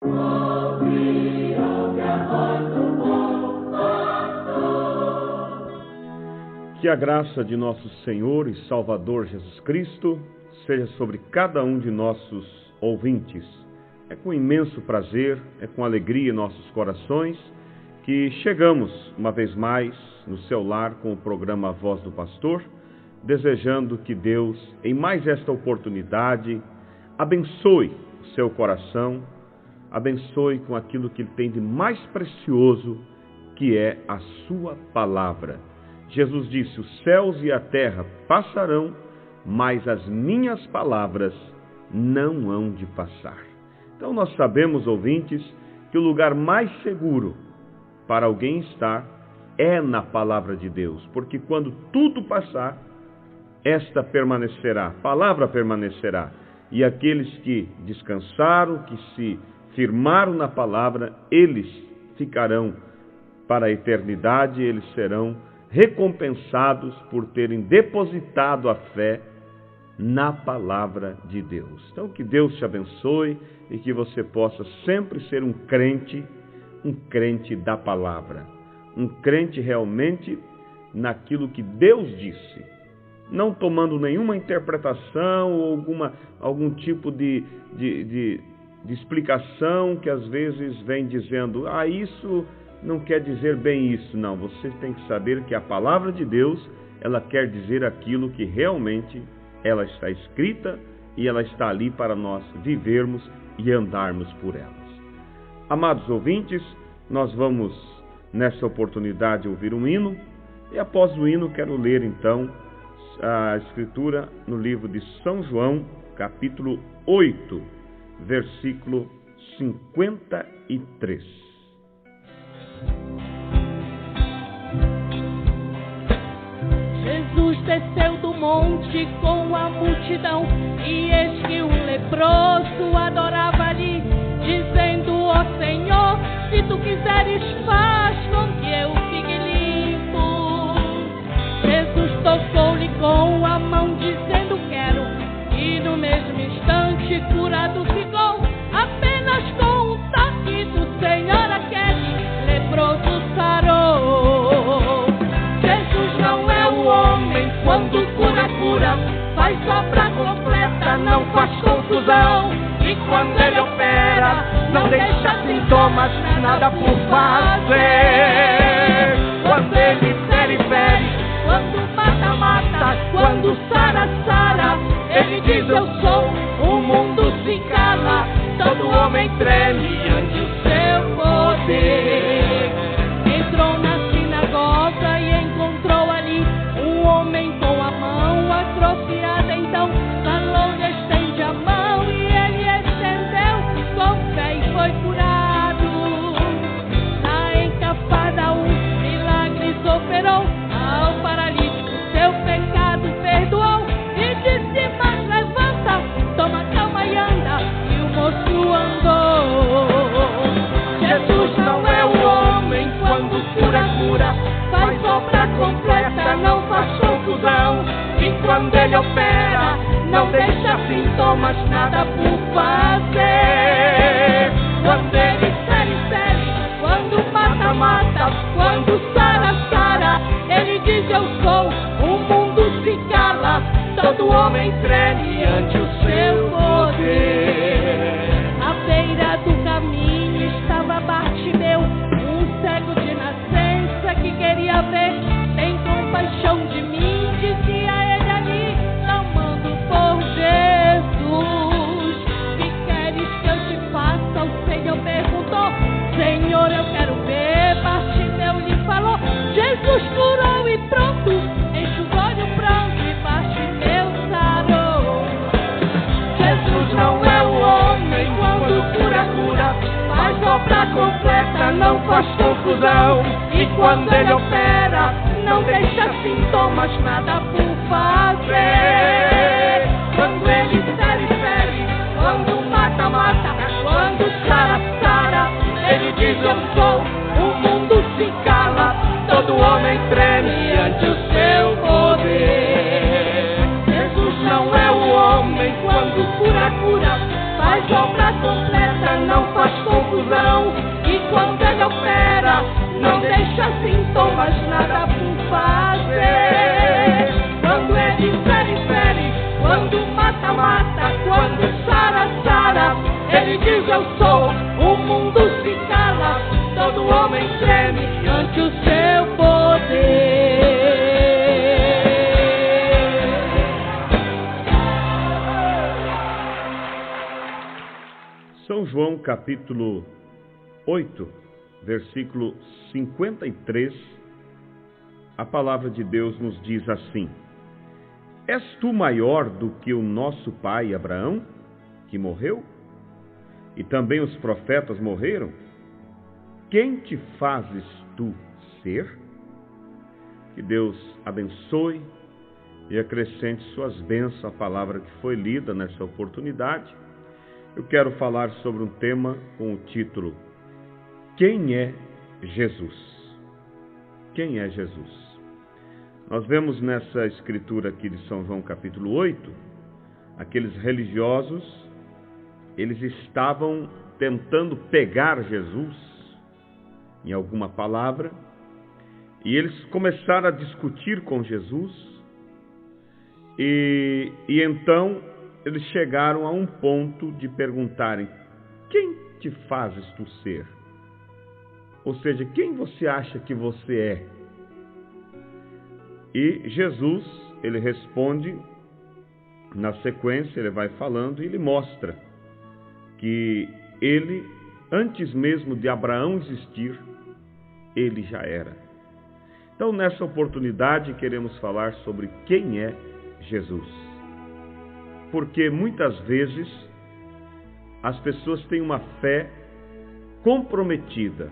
Que a graça de nosso Senhor e Salvador Jesus Cristo seja sobre cada um de nossos ouvintes. É com imenso prazer, é com alegria em nossos corações que chegamos uma vez mais no seu lar com o programa Voz do Pastor, desejando que Deus, em mais esta oportunidade, abençoe o seu coração, abençoe com aquilo que ele tem de mais precioso, que é a sua palavra. Jesus disse: os céus e a terra passarão, mas as minhas palavras não hão de passar. Então nós sabemos, ouvintes, que o lugar mais seguro para alguém estar é na palavra de Deus, porque quando tudo passar, esta permanecerá, a palavra permanecerá, e aqueles que descansaram, que se firmaram na palavra, eles ficarão para a eternidade, eles serão recompensados por terem depositado a fé na palavra de Deus. Então que Deus te abençoe e que você possa sempre ser um crente da palavra, um crente realmente naquilo que Deus disse, não tomando nenhuma interpretação ou algum tipo de explicação que às vezes vem dizendo, isso não quer dizer bem isso. Não, você tem que saber que a palavra de Deus, ela quer dizer aquilo que realmente ela está escrita e ela está ali para nós vivermos e andarmos por elas. Amados ouvintes, nós vamos nessa oportunidade ouvir um hino e após o hino quero ler então a escritura no livro de São João, capítulo 8, versículo 53. Jesus desceu do monte com a multidão, e eis que um leproso adorava ali, dizendo: ó Senhor, se tu quiseres, faz com que eu fique limpo. Jesus tocou-lhe com a mão, dizendo: quero, e no mesmo instante curado ficou. Apenas com um toque do Senhor aquele leproso sarou. Jesus não é o homem quando cura, faz obra completa, não faz confusão. E quando ele opera, não deixa sintomas, nada por fazer. Quando ele fere, quando mata, quando sara, ele diz: eu sou, o mundo se cala, todo homem treme ante o seu poder. Entrou na sinagoga e encontrou ali um homem com a mão atrofiada, então falou-lhe: estende a mão, e ele estendeu, com fé e foi curado. Na encafada milagres operou, ao paralítico seu pecado perdoou, e disse: mas levanta, toma calma e anda, e o moço andou. Jesus não é o homem quando cura, faz obra completa, não faz confusão. E quando ele opera, não deixa sintomas, nada por fazer. Quando ele fere, quando mata, quando sara, ele diz: eu sou, o mundo se cala, todo homem treme ante o seu poder. À beira do caminho estava Bartimeu, um cego de nascença que queria ver. Tem compaixão de mim, dizia ele ali, clamando por Jesus. Que queres que eu te faça? O Senhor perguntou. Senhor, eu quero ver. Bartimeu lhe falou. Jesus curou e pronto, enxugou-lhe o pranto e Bartimeu sarou. Jesus não é o homem quando cura, faz obra completa, não faz confusão. E quando ele opera, não deixa sintomas, nada por fazer. Quando ele fere, quando mata, quando sara, ele diz: eu sou, o mundo se cala, todo homem treme ante o seu poder. Jesus não é o homem quando cura, faz obra completa, não faz confusão. coração. E quando ele opera, não deixa sintomas, nada por fazer. Quando ele fere, quando mata, mata, quando sara, ele diz eu sou, o mundo se cala, todo homem treme ante o seu poder. São João capítulo 8, versículo 53, a palavra de Deus nos diz assim: És tu maior do que o nosso pai Abraão, que morreu? E também os profetas morreram? Quem te fazes tu ser? Que Deus abençoe e acrescente suas bênçãos à palavra que foi lida nessa oportunidade. Eu quero falar sobre um tema com o título: Quem é Jesus? Quem é Jesus? Nós vemos nessa escritura aqui de São João capítulo 8, aqueles religiosos, eles estavam tentando pegar Jesus em alguma palavra, e eles começaram a discutir com Jesus, e então eles chegaram a um ponto de perguntarem: quem te fazes tu ser? Ou seja, quem você acha que você é? E Jesus, ele responde, na sequência ele vai falando e ele mostra que ele, antes mesmo de Abraão existir, ele já era. Então, nessa oportunidade, queremos falar sobre quem é Jesus. Porque muitas vezes as pessoas têm uma fé comprometida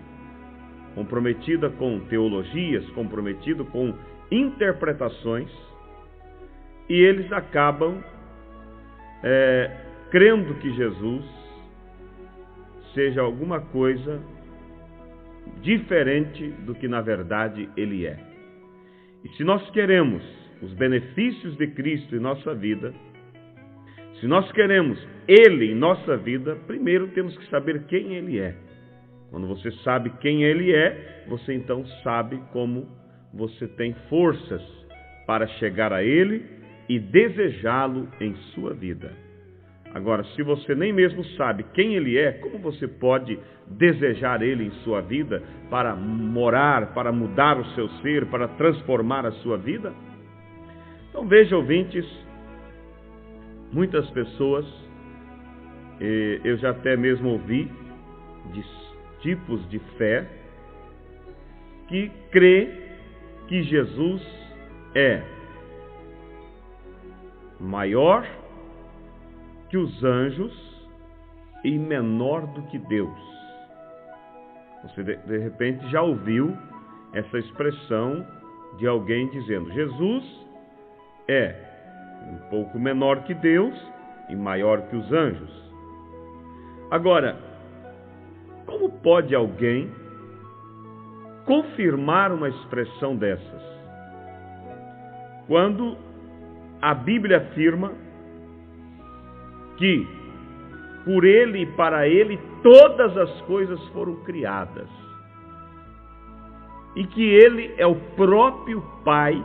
com teologias, comprometida com interpretações, e eles acabam crendo que Jesus seja alguma coisa diferente do que na verdade ele é. E se nós queremos os benefícios de Cristo em nossa vida, se nós queremos ele em nossa vida, primeiro temos que saber quem ele é. Quando você sabe quem ele é, você então sabe como você tem forças para chegar a ele e desejá-lo em sua vida. Agora, se você nem mesmo sabe quem ele é, como você pode desejar ele em sua vida para morar, para mudar o seu ser, para transformar a sua vida? Então veja, ouvintes, muitas pessoas, eu já até mesmo ouvi de tipos de fé que crê que Jesus é maior que os anjos e menor do que Deus. Você de repente já ouviu essa expressão de alguém dizendo: Jesus é um pouco menor que Deus e maior que os anjos. Agora, como pode alguém confirmar uma expressão dessas, quando a Bíblia afirma que por ele e para ele todas as coisas foram criadas, e que ele é o próprio Pai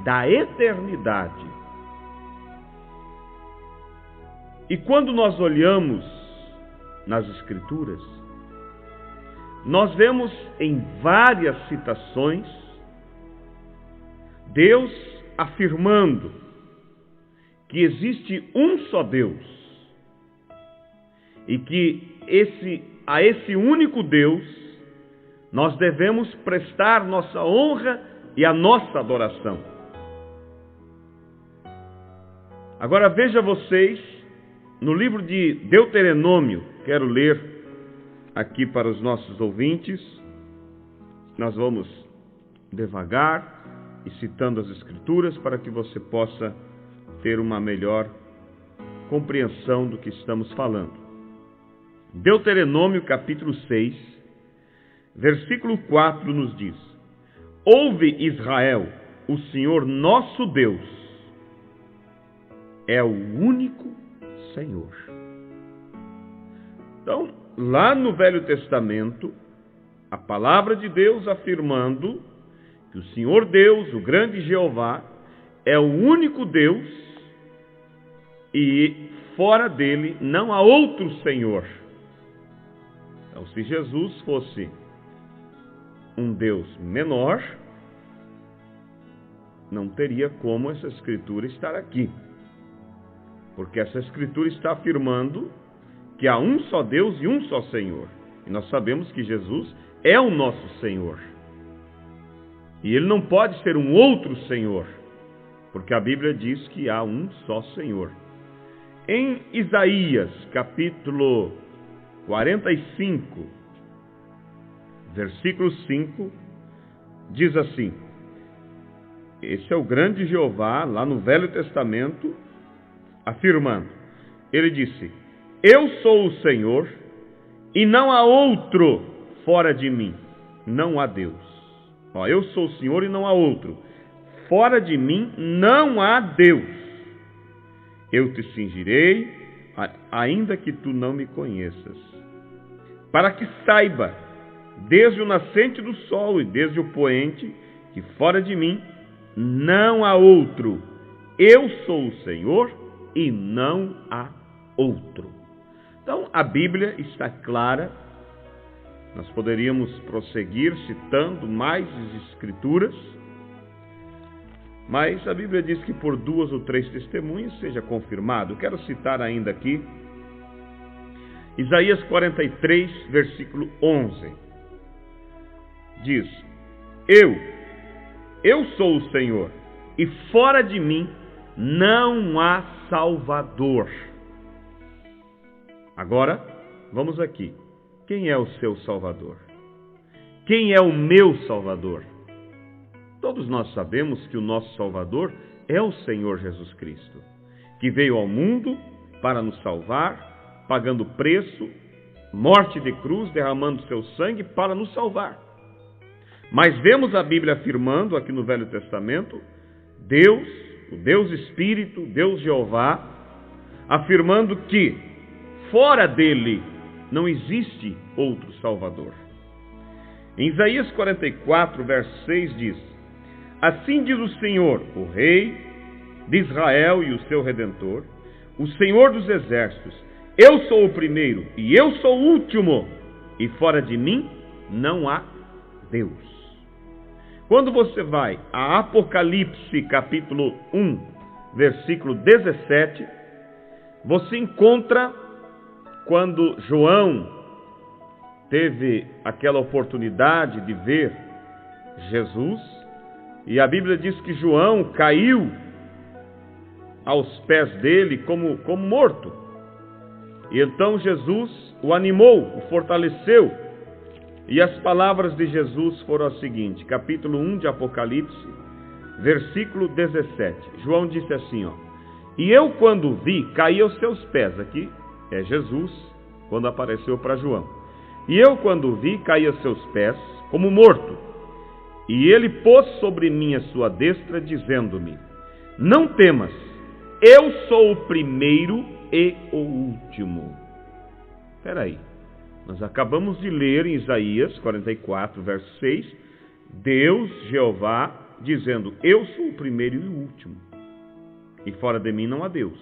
da eternidade? E quando nós olhamos nas Escrituras, nós vemos em várias citações Deus afirmando que existe um só Deus e que a esse único Deus nós devemos prestar nossa honra e a nossa adoração. Agora veja vocês, no livro de Deuteronômio, quero ler aqui para os nossos ouvintes, nós vamos devagar e citando as Escrituras para que você possa ter uma melhor compreensão do que estamos falando. Deuteronômio capítulo 6, versículo 4 nos diz: Ouve, Israel, o Senhor nosso Deus é o único Senhor. Então, lá no Velho Testamento, a palavra de Deus afirmando que o Senhor Deus, o grande Jeová, é o único Deus e fora dele não há outro Senhor. Então, se Jesus fosse um Deus menor, não teria como essa escritura estar aqui. Porque essa escritura está afirmando que há um só Deus e um só Senhor. E nós sabemos que Jesus é o nosso Senhor. E ele não pode ser um outro Senhor, porque a Bíblia diz que há um só Senhor. Em Isaías, capítulo 45, versículo 5, diz assim: esse é o grande Jeová, lá no Velho Testamento, afirmando. Ele disse: eu sou o Senhor, e não há outro fora de mim. Não há Deus. Eu sou o Senhor e não há outro. Fora de mim não há Deus. Eu te cingirei, ainda que tu não me conheças, para que saiba, desde o nascente do sol e desde o poente, que fora de mim não há outro. Eu sou o Senhor e não há outro. Então, a Bíblia está clara. Nós poderíamos prosseguir citando mais as Escrituras, mas a Bíblia diz que por 2 ou 3 testemunhas seja confirmado. Eu quero citar ainda aqui Isaías 43, versículo 11. Diz: eu sou o Senhor, e fora de mim não há Salvador. Agora, vamos aqui. Quem é o seu Salvador? Quem é o meu Salvador? Todos nós sabemos que o nosso Salvador é o Senhor Jesus Cristo, que veio ao mundo para nos salvar, pagando preço, morte de cruz, derramando seu sangue para nos salvar. Mas vemos a Bíblia afirmando aqui no Velho Testamento, Deus, o Deus Espírito, Deus Jeová, afirmando que fora dele não existe outro Salvador. Em Isaías 44, verso 6 diz: assim diz o Senhor, o Rei de Israel e o seu Redentor, o Senhor dos Exércitos: eu sou o primeiro e eu sou o último, e fora de mim não há Deus. Quando você vai a Apocalipse capítulo 1, versículo 17, você encontra quando João teve aquela oportunidade de ver Jesus, e a Bíblia diz que João caiu aos pés dele como morto. E então Jesus o animou, o fortaleceu. E as palavras de Jesus foram as seguintes, capítulo 1 de Apocalipse, versículo 17. João disse assim, e eu quando vi, caí aos seus pés. Aqui é Jesus, quando apareceu para João. E eu quando vi, caí aos seus pés, como morto. E ele pôs sobre mim a sua destra, dizendo-me: não temas, eu sou o primeiro e o último. Espera aí, nós acabamos de ler em Isaías 44, verso 6, Deus, Jeová, dizendo: eu sou o primeiro e o último, e fora de mim não há Deus.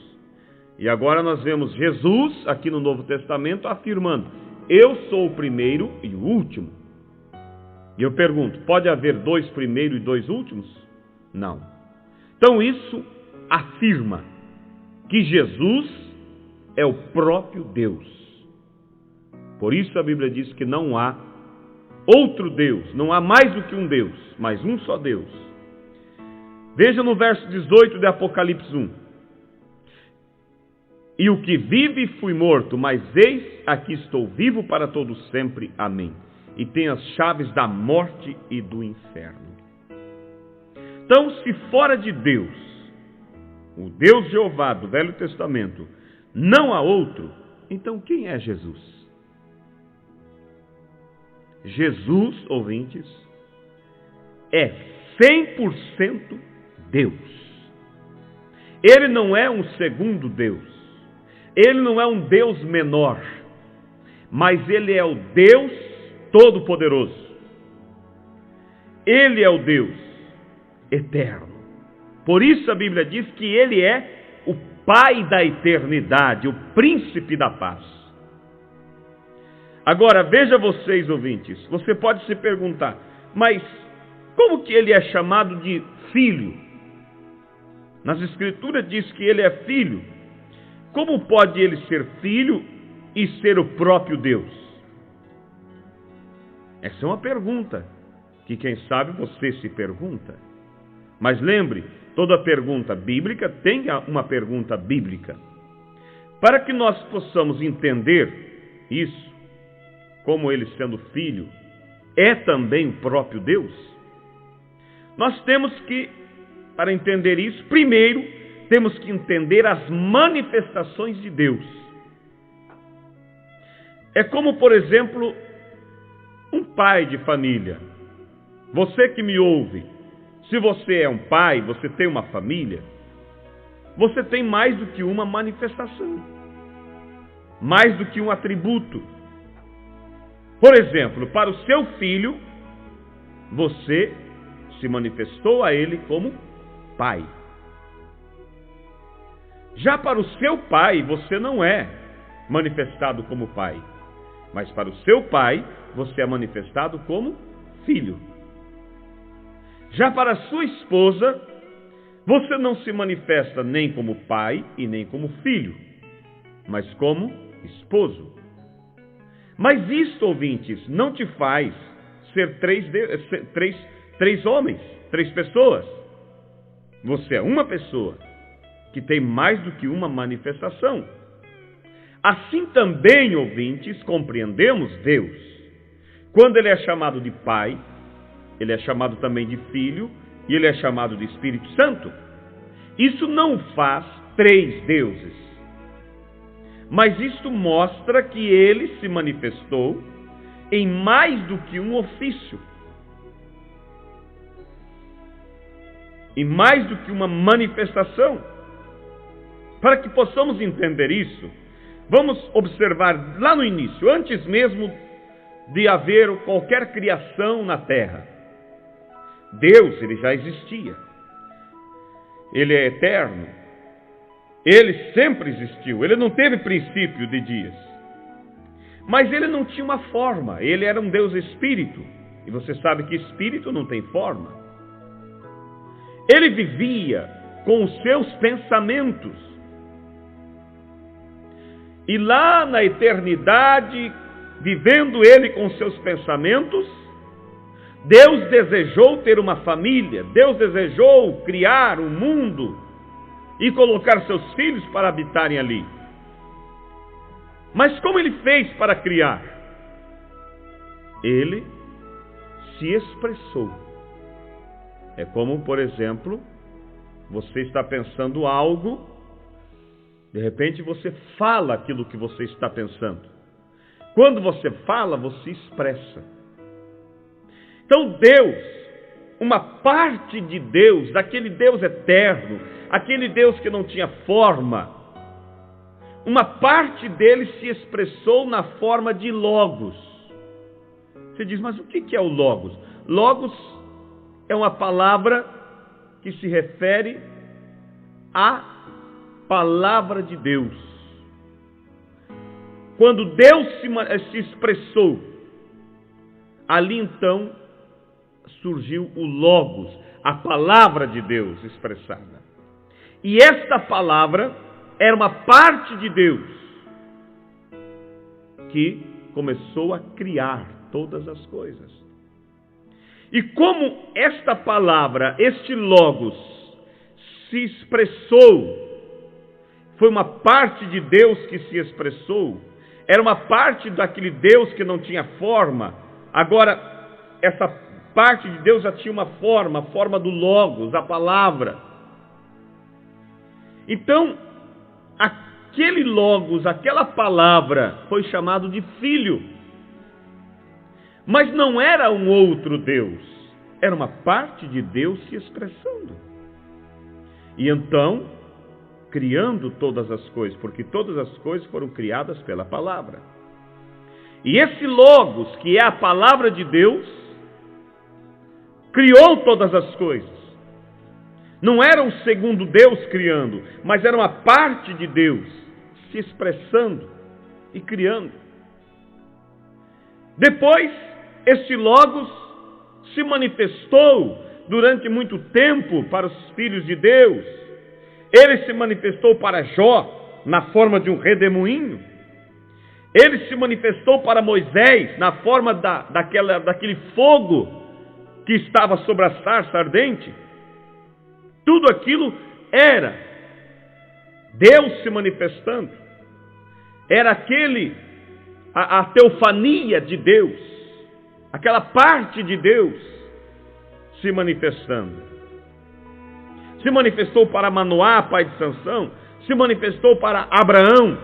E agora nós vemos Jesus, aqui no Novo Testamento, afirmando: eu sou o primeiro e o último. E eu pergunto, pode haver 2 primeiros e 2 últimos? Não. Então isso afirma que Jesus é o próprio Deus. Por isso a Bíblia diz que não há outro Deus, não há mais do que um Deus, mas um só Deus. Veja no verso 18 de Apocalipse 1. E o que vive fui morto, mas eis, aqui estou vivo para todo sempre. Amém. E tenho as chaves da morte e do inferno. Então, se fora de Deus, o Deus Jeová do Velho Testamento, não há outro, então quem é Jesus? Jesus, ouvintes, é 100% Deus. Ele não é um segundo Deus. Ele não é um Deus menor. mas Ele é o Deus Todo-Poderoso. Ele é o Deus eterno. Por isso a Bíblia diz que Ele é o Pai da eternidade, o Príncipe da paz. Agora, veja vocês, ouvintes, você pode se perguntar, mas como que Ele é chamado de Filho? Nas Escrituras diz que Ele é Filho. Como pode Ele ser Filho e ser o próprio Deus? Essa é uma pergunta que, quem sabe, você se pergunta. Mas lembre, toda pergunta bíblica tem uma pergunta bíblica. Para que nós possamos entender isso, como Ele sendo Filho, é também o próprio Deus, nós temos que, para entender isso, primeiro, temos que entender as manifestações de Deus. É como, por exemplo, um pai de família. Você que me ouve, se você é um pai, você tem uma família, você tem mais do que uma manifestação, mais do que um atributo. Por exemplo, para o seu filho, você se manifestou a ele como pai. Já para o seu pai, você não é manifestado como pai, mas para o seu pai, você é manifestado como filho. Já para a sua esposa, você não se manifesta nem como pai e nem como filho, mas como esposo. Mas isto, ouvintes, não te faz ser três homens, três pessoas. Você é uma pessoa que tem mais do que uma manifestação. Assim também, ouvintes, compreendemos Deus. Quando Ele é chamado de Pai, Ele é chamado também de Filho e Ele é chamado de Espírito Santo. Isso não faz três deuses. Mas isto mostra que Ele se manifestou em mais do que um ofício. Em mais do que uma manifestação. Para que possamos entender isso, vamos observar lá no início, antes mesmo de haver qualquer criação na terra. Deus, Ele já existia. Ele é eterno. Ele sempre existiu. Ele não teve princípio de dias. Mas Ele não tinha uma forma. Ele era um Deus espírito. E você sabe que espírito não tem forma. Ele vivia com os seus pensamentos. E lá na eternidade, vivendo Ele com os seus pensamentos, Deus desejou ter uma família. Deus desejou criar um mundo e colocar seus filhos para habitarem ali. Mas como Ele fez para criar? Ele se expressou. É como, por exemplo, você está pensando algo, de repente você fala aquilo que você está pensando. Quando você fala, você expressa. Então Deus, uma parte de Deus, daquele Deus eterno, aquele Deus que não tinha forma, uma parte dele se expressou na forma de Logos. Você diz, mas o que é o Logos? Logos é uma palavra que se refere à palavra de Deus. Quando Deus se expressou, ali então surgiu o Logos, a palavra de Deus expressada. E esta palavra era uma parte de Deus que começou a criar todas as coisas. E como esta palavra, este Logos, se expressou, foi uma parte de Deus que se expressou, era uma parte daquele Deus que não tinha forma, agora essa parte de Deus já tinha uma forma, a forma do Logos, a palavra. Então, aquele Logos, aquela palavra, foi chamado de Filho. Mas não era um outro Deus, era uma parte de Deus se expressando. E então, criando todas as coisas, porque todas as coisas foram criadas pela palavra. E esse Logos, que é a palavra de Deus, criou todas as coisas. Não era um segundo Deus criando, mas era uma parte de Deus se expressando e criando. Depois, este Logos se manifestou durante muito tempo para os filhos de Deus. Ele se manifestou para Jó na forma de um redemoinho. Ele se manifestou para Moisés na forma daquele fogo que estava sobre a sarça ardente. Tudo aquilo era Deus se manifestando. Era a teofania de Deus, aquela parte de Deus se manifestando. Se manifestou para Manoá, pai de Sansão, se manifestou para Abraão.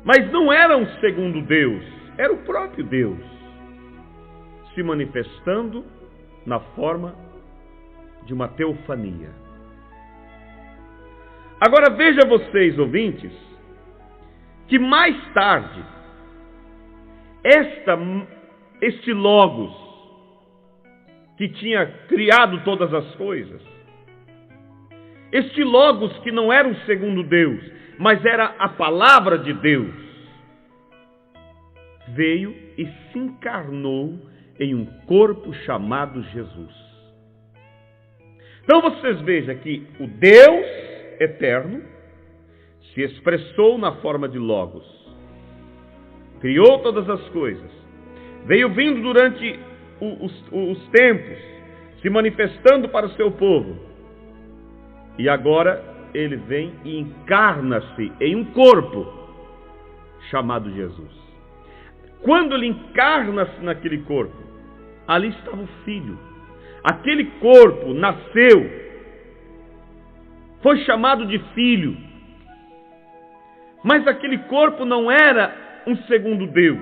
Mas não era um segundo Deus, era o próprio Deus se manifestando na forma de uma teofania. Agora veja vocês, ouvintes, que mais tarde, este Logos, que tinha criado todas as coisas, este Logos que não era um segundo Deus, mas era a palavra de Deus, veio e se encarnou em um corpo chamado Jesus. Então vocês vejam que o Deus eterno se expressou na forma de Logos, criou todas as coisas, veio vindo durante os tempos, se manifestando para o seu povo, e agora ele vem e encarna-se em um corpo chamado Jesus. Quando ele encarna-se naquele corpo, ali estava o Filho. Aquele corpo nasceu, foi chamado de Filho. Mas aquele corpo não era um segundo Deus.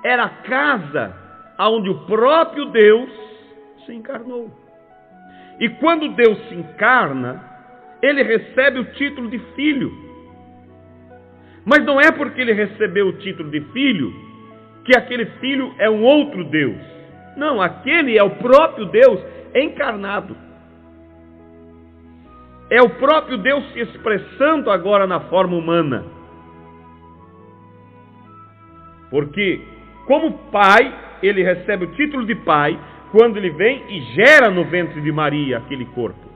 Era a casa onde o próprio Deus se encarnou. E quando Deus se encarna, ele recebe o título de Filho. Mas não é porque ele recebeu o título de Filho que aquele Filho é um outro Deus. Não, aquele é o próprio Deus encarnado. É o próprio Deus se expressando agora na forma humana. Porque, como pai, ele recebe o título de pai quando ele vem e gera no ventre de Maria aquele corpo.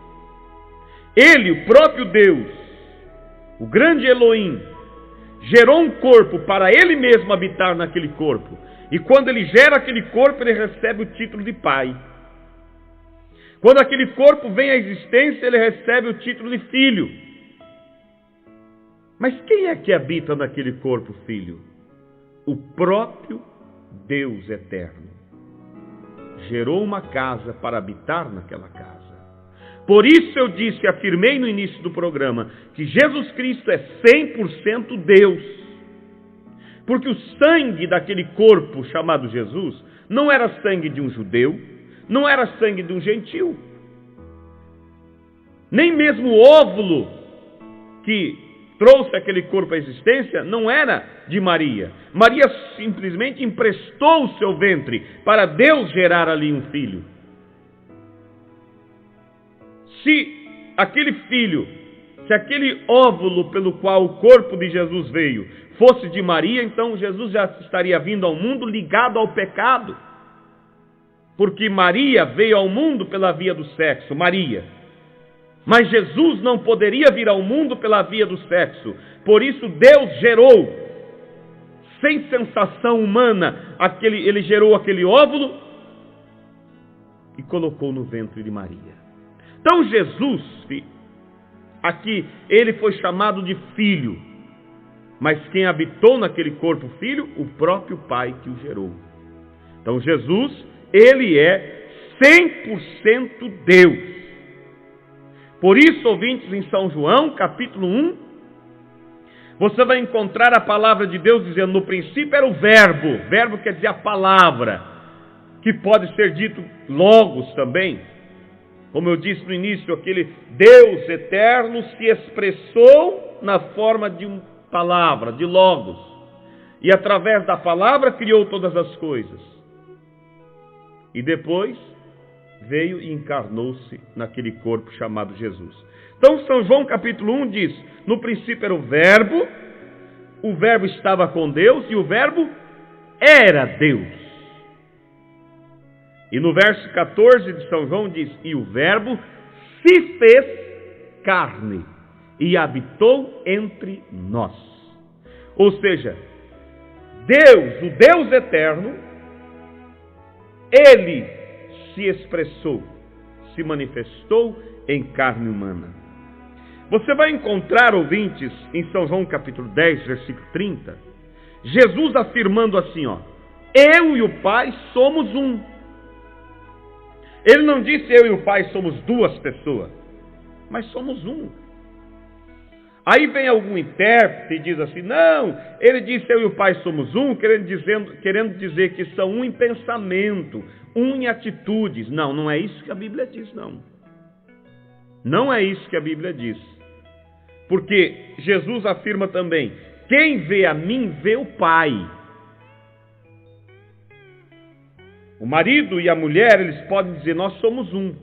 Ele, o próprio Deus, o grande Elohim, gerou um corpo para ele mesmo habitar naquele corpo. E quando ele gera aquele corpo, ele recebe o título de pai. Quando aquele corpo vem à existência, ele recebe o título de filho. Mas quem é que habita naquele corpo, filho? O próprio Deus eterno. Gerou uma casa para habitar naquela casa. Por isso eu disse, afirmei no início do programa, que Jesus Cristo é 100% Deus. Porque o sangue daquele corpo chamado Jesus não era sangue de um judeu, não era sangue de um gentil. Nem mesmo o óvulo que trouxe aquele corpo à existência não era de Maria. Maria simplesmente emprestou o seu ventre para Deus gerar ali um filho. Se aquele óvulo pelo qual o corpo de Jesus veio fosse de Maria, então Jesus já estaria vindo ao mundo ligado ao pecado. Porque Maria veio ao mundo pela via do sexo, Maria. Mas Jesus não poderia vir ao mundo pela via do sexo. Por isso Deus gerou, sem sensação humana, ele gerou aquele óvulo e colocou no ventre de Maria. Então Jesus, aqui, ele foi chamado de filho. Mas quem habitou naquele corpo filho? O próprio Pai que o gerou. Então Jesus, ele é 100% Deus. Por isso, ouvintes, em São João, capítulo 1, você vai encontrar a palavra de Deus dizendo, no princípio era o verbo. Verbo quer dizer a palavra, que pode ser dito logos também. Como eu disse no início, aquele Deus eterno se expressou na forma de uma palavra, de logos. E através da palavra criou todas as coisas. E depois veio e encarnou-se naquele corpo chamado Jesus. Então São João capítulo 1 diz: no princípio era o Verbo estava com Deus e o Verbo era Deus. E no verso 14 de São João diz: e o Verbo se fez carne e habitou entre nós. Ou seja, Deus, o Deus eterno, Ele se expressou, se manifestou em carne humana. Você vai encontrar, ouvintes, em São João capítulo 10, versículo 30, Jesus afirmando assim, ó: eu e o Pai somos um. Ele não disse eu e o Pai somos duas pessoas, mas somos um. Aí vem algum intérprete e diz assim: não, ele disse eu e o Pai somos um, querendo dizer que são um em pensamento, um em atitudes. Não, não é isso que a Bíblia diz, não. Não é isso que a Bíblia diz. Porque Jesus afirma também: quem vê a mim, vê o Pai. O marido e a mulher, eles podem dizer: nós somos um,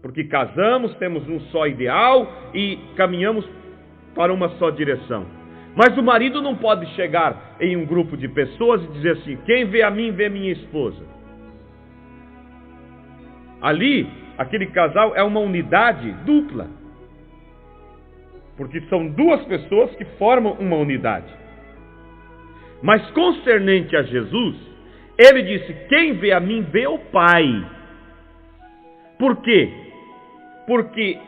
porque casamos, temos um só ideal e caminhamos para uma só direção. Mas o marido não pode chegar em um grupo de pessoas e dizer assim: quem vê a mim, vê minha esposa. Ali, aquele casal é uma unidade dupla, porque são duas pessoas que formam uma unidade. Mas concernente a Jesus, ele disse: quem vê a mim, vê o Pai. Por quê? Porque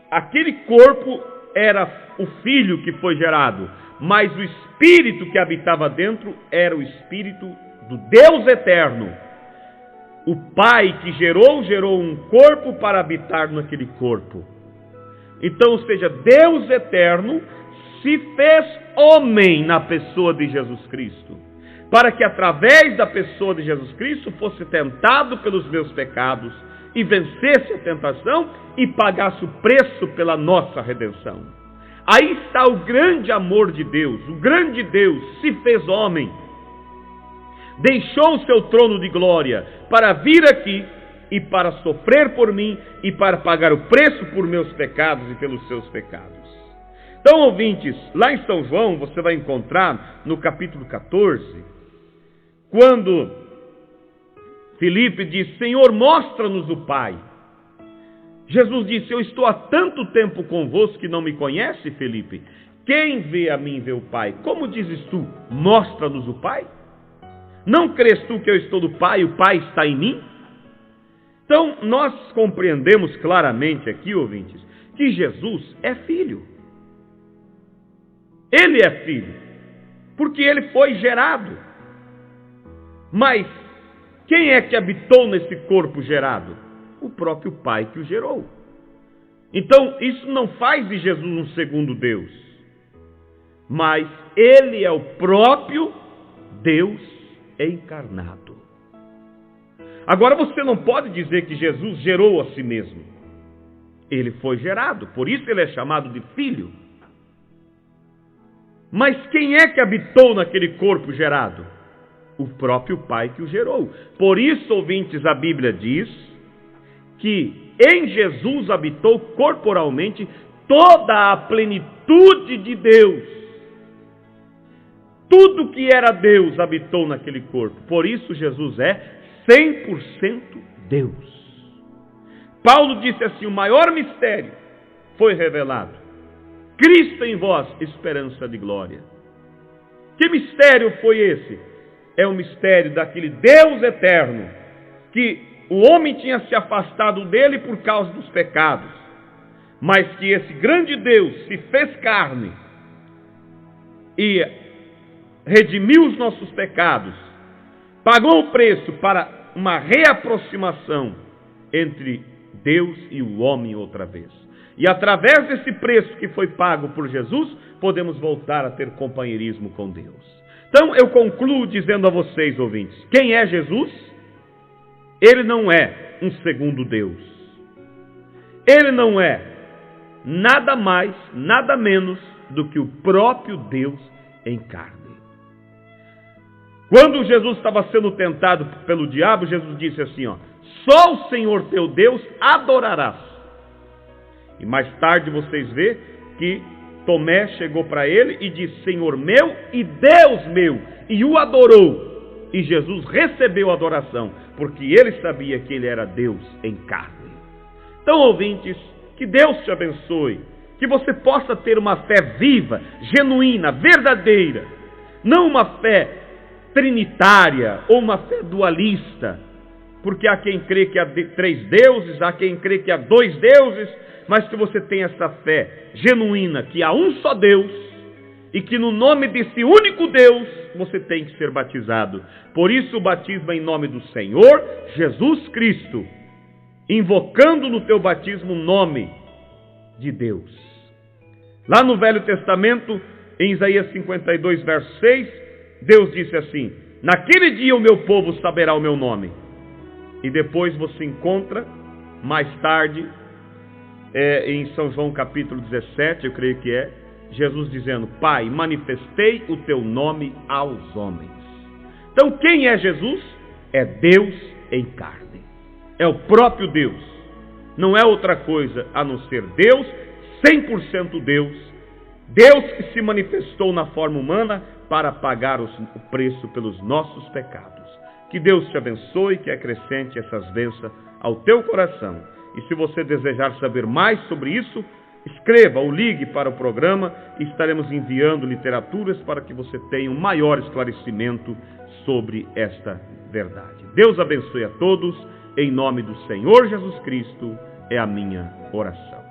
aquele corpo era o Filho que foi gerado, mas o Espírito que habitava dentro era o Espírito do Deus eterno. O Pai que gerou um corpo para habitar naquele corpo. Então, ou seja, Deus eterno se fez homem na pessoa de Jesus Cristo, para que através da pessoa de Jesus Cristo fosse tentado pelos meus pecados e vencesse a tentação e pagasse o preço pela nossa redenção. Aí está o grande amor de Deus. O grande Deus se fez homem, deixou o seu trono de glória para vir aqui e para sofrer por mim e para pagar o preço por meus pecados e pelos seus pecados. Então, ouvintes, lá em São João você vai encontrar no capítulo 14, quando Filipe diz: Senhor, mostra-nos o Pai. Jesus disse: eu estou há tanto tempo convosco que não me conhece, Filipe. Quem vê a mim, vê o Pai. Como dizes tu, mostra-nos o Pai? Não crês tu que eu estou do Pai e o Pai está em mim? Então, nós compreendemos claramente aqui, ouvintes, que Jesus é filho. Ele é filho, porque ele foi gerado. Mas quem é que habitou nesse corpo gerado? O próprio Pai que o gerou. Então, isso não faz de Jesus um segundo Deus, mas ele é o próprio Deus encarnado. Agora, você não pode dizer que Jesus gerou a si mesmo. Ele foi gerado, por isso ele é chamado de filho. Mas quem é que habitou naquele corpo gerado? O próprio Pai que o gerou. Por isso, ouvintes, a Bíblia diz que em Jesus habitou corporalmente toda a plenitude de Deus. Tudo que era Deus habitou naquele corpo. Por isso Jesus é 100% Deus. Paulo disse assim: o maior mistério foi revelado. Cristo em vós, esperança de glória. Que mistério foi esse? É o mistério daquele Deus eterno, que o homem tinha se afastado dele por causa dos pecados, mas que esse grande Deus se fez carne e redimiu os nossos pecados, pagou o preço para uma reaproximação entre Deus e o homem outra vez. E através desse preço que foi pago por Jesus, podemos voltar a ter companheirismo com Deus. Então eu concluo dizendo a vocês, ouvintes, quem é Jesus? Ele não é um segundo Deus. Ele não é nada mais, nada menos do que o próprio Deus em carne. Quando Jesus estava sendo tentado pelo diabo, Jesus disse assim, ó, só o Senhor teu Deus adorarás. E mais tarde vocês vê que Tomé chegou para ele e disse, Senhor meu e Deus meu, e o adorou. E Jesus recebeu a adoração, porque ele sabia que ele era Deus em carne. Então, ouvintes, que Deus te abençoe, que você possa ter uma fé viva, genuína, verdadeira, não uma fé trinitária ou uma fé dualista, porque há quem crê que há 3 deuses, há quem crê que há 2 deuses, mas que você tenha essa fé genuína, que há um só Deus, e que no nome desse único Deus, você tem que ser batizado. Por isso o batismo é em nome do Senhor Jesus Cristo, invocando no teu batismo o nome de Deus. Lá no Velho Testamento, em Isaías 52, verso 6, Deus disse assim, naquele dia o meu povo saberá o meu nome. E depois você encontra, mais tarde, em São João capítulo 17, eu creio que é, Jesus dizendo, Pai, manifestei o teu nome aos homens. Então quem é Jesus? É Deus em carne. É o próprio Deus. Não é outra coisa a não ser Deus, 100% Deus. Deus que se manifestou na forma humana para pagar o preço pelos nossos pecados. Que Deus te abençoe, que acrescente essas bênçãos ao teu coração. E se você desejar saber mais sobre isso, escreva ou ligue para o programa e estaremos enviando literaturas para que você tenha um maior esclarecimento sobre esta verdade. Deus abençoe a todos, em nome do Senhor Jesus Cristo, é a minha oração.